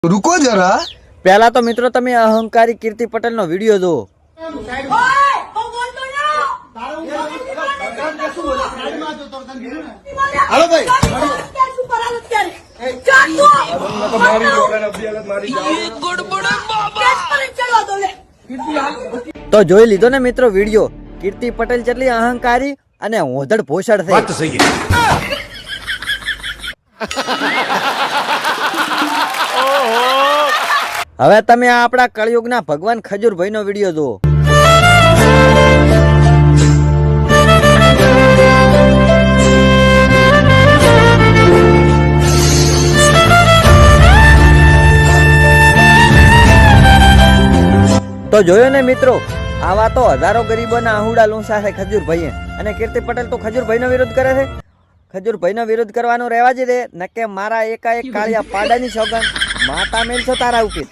रुको जरा। પહેલા તો મિત્રો તમે અહંકારી કીર્તિ પટેલ નો વિડીયો જુઓ. हेलो भाई। તો જોઈ લીધો ને મિત્રો વિડીયો. કીર્તિ પટેલ જેટલી અહંકારી અને હોધડ ભોસડ થઈ. હવે તમે આ આપણા કળયુગના ભગવાન ખજૂરભાઈ નો વિડીયો જુઓ. તો જોયો ને મિત્રો, આવા તો હજારો ગરીબોના આહુડા લૂંસા છે ખજૂરભાઈએ. અને કીર્તિ પટેલ તો ખજૂરભાઈનો વિરોધ કરે છે. ખજૂરભાઈનો વિરોધ કરવાનો રહેવા જ દે, નકે મારા એકાએક કાળિયા પાડાની સોગંદ માતા મેલશો તારા ઉપર.